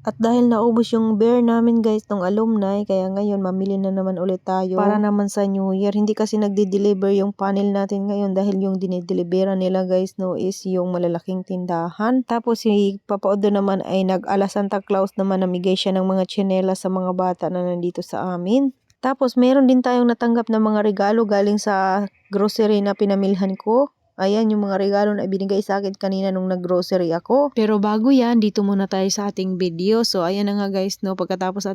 At dahil naubos yung beer namin guys nung alumni, kaya ngayon mamili na naman ulit tayo para naman sa New Year. Hindi kasi nagde-deliver yung panel natin ngayon dahil yung dinideliveran nila guys no is yung malalaking tindahan. Tapos si Papa Odo naman ay nag-ala Santa Claus naman, namigay siya ng mga tsinelas sa mga bata na nandito sa amin. Tapos meron din tayong natanggap na mga regalo galing sa grocery na pinamilhan ko. Ayan yung mga regalo na ibinigay sa akin kanina nung nag-grocery ako. Pero bago yan, dito muna tayo sa ating video. So ayan na nga guys, no, pagkatapos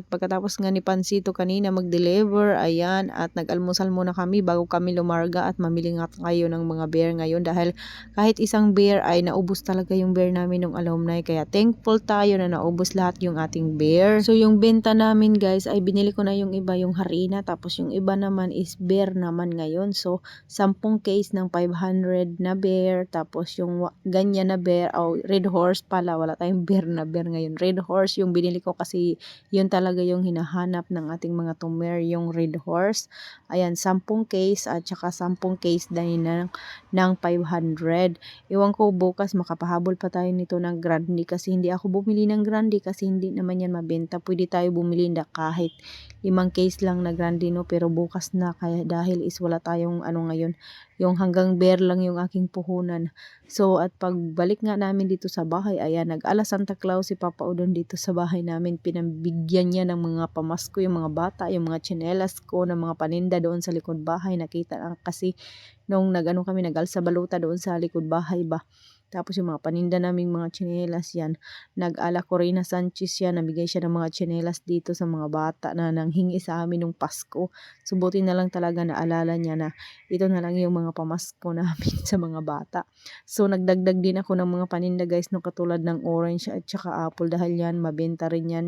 nga ni Pansito kanina mag-deliver, ayan, at nag-almusal muna kami bago kami lumarga at mamili nga kayo ng mga beer ngayon dahil kahit isang beer ay naubos talaga yung beer namin nung alumni. Kaya thankful tayo na naubos lahat yung ating beer. So yung benta namin guys ay binili ko na yung iba yung harina, tapos yung iba naman is beer naman ngayon. So 10 case ng 500 na beer, tapos yung ganyan na beer, Red Horse pala, wala tayong beer na beer ngayon. Red Horse yung binili ko kasi yun talaga yung hinahanap ng ating mga tumer, yung Red Horse. Ayan, 10 case at saka 10 case din ng 500. Iwan ko bukas makapahabol pa tayo nito ng Grande kasi hindi ako bumili ng Grande kasi hindi naman yan mabenta. Pwede tayo bumili na kahit 5 case lang na Grande no, pero bukas na kaya dahil is wala tayong ngayon, yung hanggang beer lang yung aking puhunan. So at pagbalik nga namin dito sa bahay, ayan, nag-ala Santa Claus si Papa Udon dito sa bahay namin. Pinabigyan niya ng mga pamasko yung mga bata, yung mga tsinelas ko, ng mga paninda doon sa likod bahay. Nakita lang kasi nung kami nag-alsa baluta doon sa likod bahay ba. Tapos yung mga paninda naming mga tsinelas yan, nag-ala Corina Sanchez yan, nabigay siya ng mga tsinelas dito sa mga bata na nanghingi sa amin nung Pasko. Subuti na lang talaga naalala niya na ito na lang yung mga pamasko namin sa mga bata. So nagdagdag din ako ng mga paninda guys no, katulad ng orange at saka apple dahil yan mabenta rin yan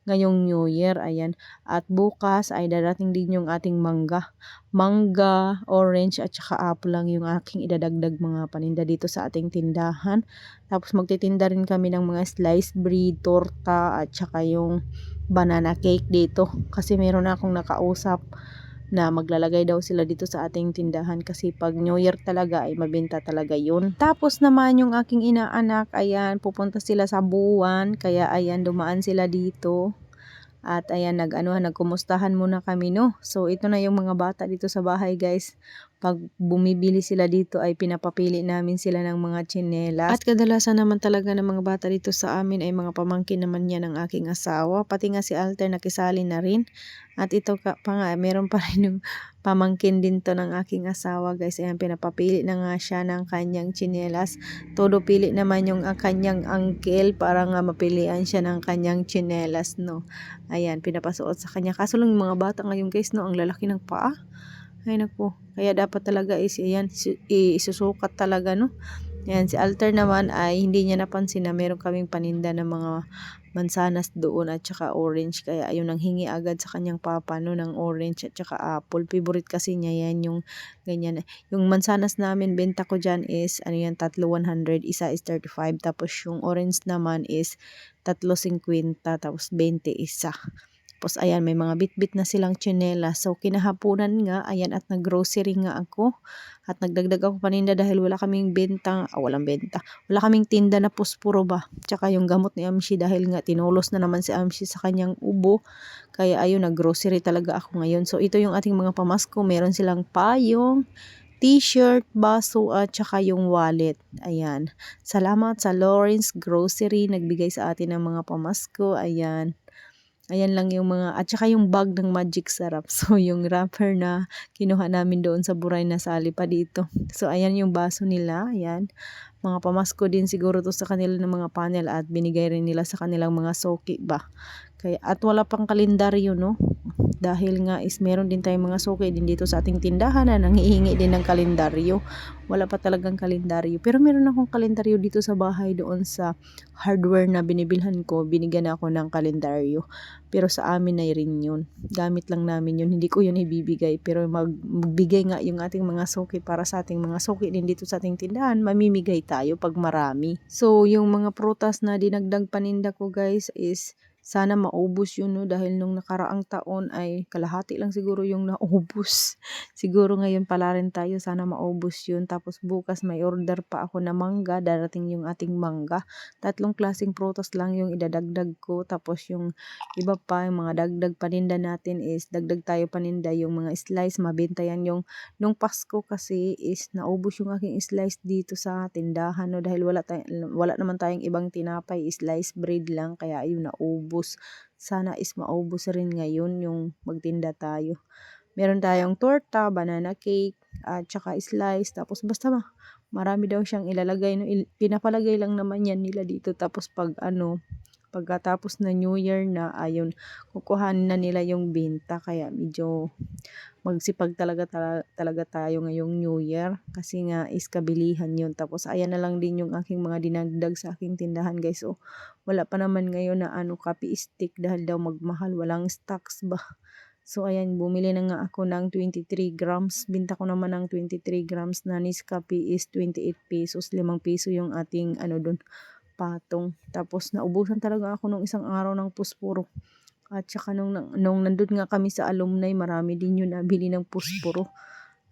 ngayong New Year. Ayan, at bukas ay darating din yung ating mangga, orange at saka apple lang yung aking idadagdag mga paninda dito sa ating tindahan. Tapos magtitinda rin kami ng mga sliced bread, torta at saka yung banana cake dito kasi meron na akong nakausap na maglalagay daw sila dito sa ating tindahan kasi pag New Year talaga ay mabenta talaga yun. Tapos naman yung aking inaanak, ayan, pupunta sila sa buwan, kaya ayan, dumaan sila dito. At ayan, nagkumustahan muna kami no. So ito na yung mga bata dito sa bahay guys. Pag bumibili sila dito ay pinapapili namin sila ng mga tsinelas. At kadalasan naman talaga ng mga bata dito sa amin ay mga pamangkin naman yan ng aking asawa. Pati nga si Alter nakisali na rin. At ito pa nga, meron pa rin yung pamangkin din to ng aking asawa guys. Ayan, pinapapili na nga siya ng kanyang tsinelas. Todo pili naman yung kanyang uncle para nga mapilian siya ng kanyang tsinelas no. Ayan, pinapasuot sa kanya. Kaso lang yung mga bata ngayon guys no, ang lalaki ng paa. Ay naku, kaya dapat talaga is ayan, isusukat talaga no. Ayan, si Alter naman ay hindi niya napansin na meron kaming paninda ng mga mansanas doon at saka orange. Kaya ayun, nanghingi agad sa kanyang papa no, ng orange at saka apple. Favorite kasi niya yan yung ganyan. Yung mansanas namin, benta ko dyan is, 100, isa is 35. Tapos yung orange naman is 3.50, tapos 20 isa. Tapos ayan, may mga bit-bit na silang tsinelas. So kinahaponan nga, ayan, at nag-grocery nga ako. At nagdagdag ako paninda dahil wala kaming benta, walang benta. Wala kaming tinda na puspuro ba. Tsaka yung gamot ni Amshi dahil nga tinulos na naman si Amshi sa kanyang ubo. Kaya ayun, nag-grocery talaga ako ngayon. So ito yung ating mga pamasko. Meron silang payong, t-shirt, baso at saka yung wallet. Ayan. Salamat sa Lawrence Grocery. Nagbigay sa atin ng mga pamasko. Ayan. Ayan lang yung mga, at saka yung bag ng Magic Sarap. So, yung wrapper na kinuha namin doon sa Buray na Sali pa dito. So, ayan yung baso nila. Ayan. Mga pamasko din siguro to sa kanila ng mga panel at binigay rin nila sa kanilang mga soki ba. Kaya, at wala pang kalendaryo no. Dahil nga is meron din tayong mga suki din dito sa ating tindahan na nanghihingi din ng kalendaryo. Wala pa talagang kalendaryo. Pero meron akong kalendaryo dito sa bahay doon sa hardware na binibilhan ko. Binigyan ako ng kalendaryo. Pero sa amin na rin yun. Gamit lang namin yun. Hindi ko yun ibibigay. Pero magbigay nga yung ating mga suki para sa ating mga suki din dito sa ating tindahan. Mamimigay tayo pag marami. So yung mga prutas na dinagdag paninda ko guys is Sana maubos yun, no, dahil nung nakaraang taon ay kalahati lang siguro yung naubos. Siguro ngayon pala rin tayo, sana maubos yun. Tapos bukas may order pa ako na mangga, darating yung ating mangga. 3 klaseng prutas lang yung idadagdag ko. Tapos yung iba pa, yung mga dagdag paninda natin is dagdag tayo paninda yung mga slice, mabenta yan. Yung nung Pasko kasi is naubos yung aking slice dito sa tindahan, no, dahil wala naman tayong ibang tinapay, slice bread lang, kaya ayun naubos. Sana is maubos rin ngayon yung magtinda tayo. Meron tayong torta, banana cake, at saka slice. Tapos basta marami daw siyang ilalagay. No? Pinapalagay lang naman yan nila dito. Tapos pagkatapos na New Year na, ayun, kukuhanin na nila yung benta. Kaya medyo magsipag talaga tayo ngayong New Year. Kasi nga is kabilihan yun. Tapos ayan na lang din yung aking mga dinagdag sa aking tindahan, guys. So, wala pa naman ngayon na coffee stick dahil daw magmahal. Walang stocks ba? So, ayan, bumili na nga ako ng 23 grams. Binta ko naman ng 23 grams na Nescafe is 28 pesos. 5 piso yung ating dun, patong. Tapos, naubusan talaga ako nung isang araw ng puspuro. At saka nung nandun nga kami sa alumni, marami din yun nabili ng puspuro.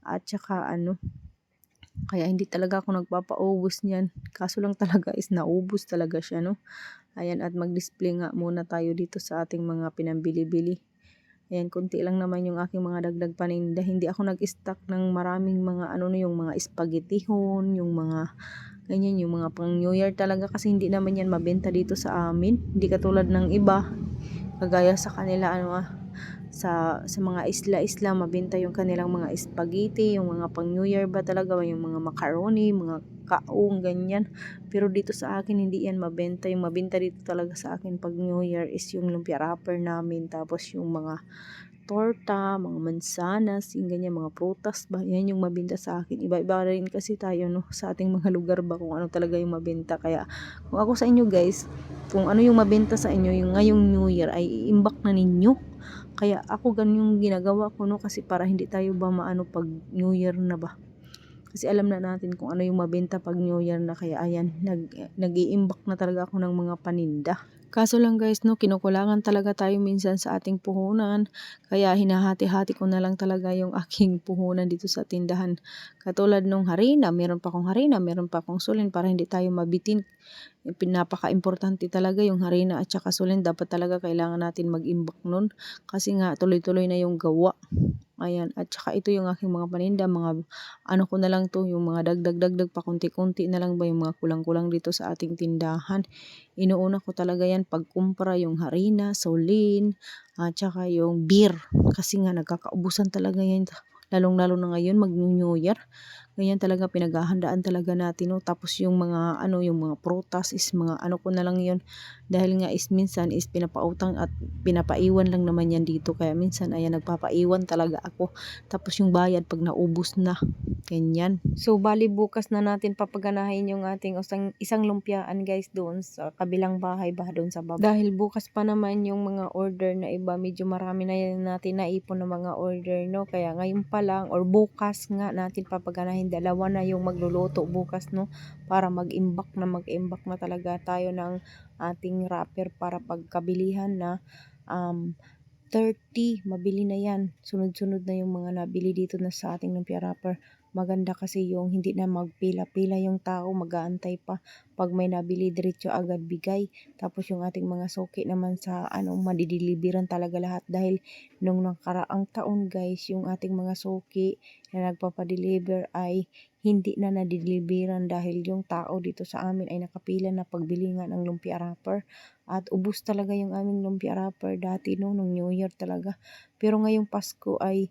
At saka kaya hindi talaga ako nagpapaubos niyan. Kaso lang talaga is naubos talaga siya, no? Ayan, at mag-display nga muna tayo dito sa ating mga pinambili-bili. Ayan, konti lang naman yung aking mga dagdag paninda. Hindi ako nag-stock ng maraming mga yung mga spaghettihon, yung mga ganyan, yung mga pang New Year talaga, kasi hindi naman yan mabenta dito sa amin. Hindi katulad ng iba, kagaya sa kanila sa mga isla-isla, mabenta yung kanilang mga spaghetti, yung mga pang New Year ba talaga, yung mga macaroni, mga kaong, ganyan. Pero dito sa akin, hindi yan mabenta. Yung mabenta dito talaga sa akin pag New Year is yung lumpia wrapper namin, tapos yung mga torta, mga mansanas, yung ganyan, mga prutas ba, yan yung mabenta sa akin. Iba-iba rin kasi tayo, no, sa ating mga lugar ba, kung ano talaga yung mabenta. Kaya kung ako sa inyo, guys, kung ano yung mabenta sa inyo yung ngayong New Year, ay iimbak na ninyo. Kaya ako ganun yung ginagawa ko, no, kasi para hindi tayo ba pag New Year na ba. Kasi alam na natin kung ano yung mabenta pag New Year na. Kaya ayan, nag-iimbak na talaga ako ng mga paninda. Kaso lang, guys, no, kinukulangan talaga tayo minsan sa ating puhunan. Kaya hinahati-hati ko na lang talaga yung aking puhunan dito sa tindahan. Katulad nung harina, meron pa akong sulin para hindi tayo mabitin. Pinapaka-importante talaga yung harina at saka sulin. Dapat talaga kailangan natin mag-imbak nun. Kasi nga tuloy-tuloy na yung gawa. Ayan, at saka ito yung aking mga paninda, mga ko na lang to, yung mga dagdag pa, konti-konti na lang ba, yung mga kulang-kulang dito sa ating tindahan. Inuuna ko talaga yan pagkumpra, yung harina, sulin, at saka yung beer. Kasi nga nagkakaubusan talaga yan, lalong-lalo na ngayon mag-New Year. Ganyan talaga, pinaghahandaan talaga natin, no? Tapos yung mga yung mga prutas is mga ko na lang yun. Dahil nga is minsan is pinapautang at pinapaiwan lang naman yan dito. Kaya minsan ayan, nagpapaiwan talaga ako. Tapos yung bayad pag naubos na. Ganyan. So, bali bukas na natin papaganahin yung ating isang lumpiaan, guys, doon sa kabilang bahay ba, doon sa baba. Dahil bukas pa naman yung mga order na iba, medyo marami na yan natin naipon ng mga order, no? Kaya ngayon pa lang or bukas nga natin papaganahin, dalawa na yung magluluto bukas, no? Para mag-imbak na talaga tayo ng ating wrapper para pagkabilihan na 30, mabili na yan. Sunod-sunod na yung mga nabili dito na sa ating lumpia wrapper. Maganda kasi yung hindi na magpila-pila yung tao, mag-aantay pa. Pag may nabili, diretso agad bigay. Tapos yung ating mga suki naman sa madideliveran talaga lahat. Dahil nung nakaraang taon, guys, yung ating mga suki na nagpapadeliver ay hindi na nadideliveran dahil yung tao dito sa amin ay nakapila na pagbili nga ng lumpia wrapper. At ubos talaga yung aming lumpia wrapper dati, no, nung New Year talaga. Pero ngayong Pasko ay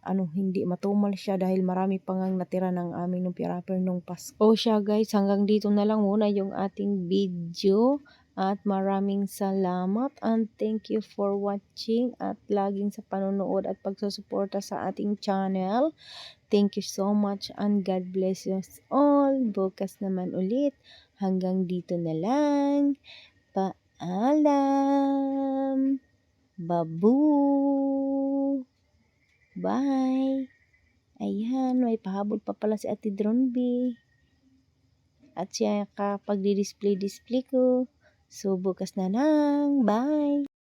hindi matumal siya dahil marami pa ngang natira ng aming lumpia wrapper nung Pasko. O siya, guys, hanggang dito na lang muna yung ating video. At maraming salamat and thank you for watching at laging sa panonood at pagsusuporta sa ating channel. Thank you so much and God bless us all. Bukas naman ulit. Hanggang dito na lang. Paalam. Babu. Bye. Ayan, may pahabol pa pala si Ate Dronby. At siya kapag di-display ko. So, bukas na lang. Bye!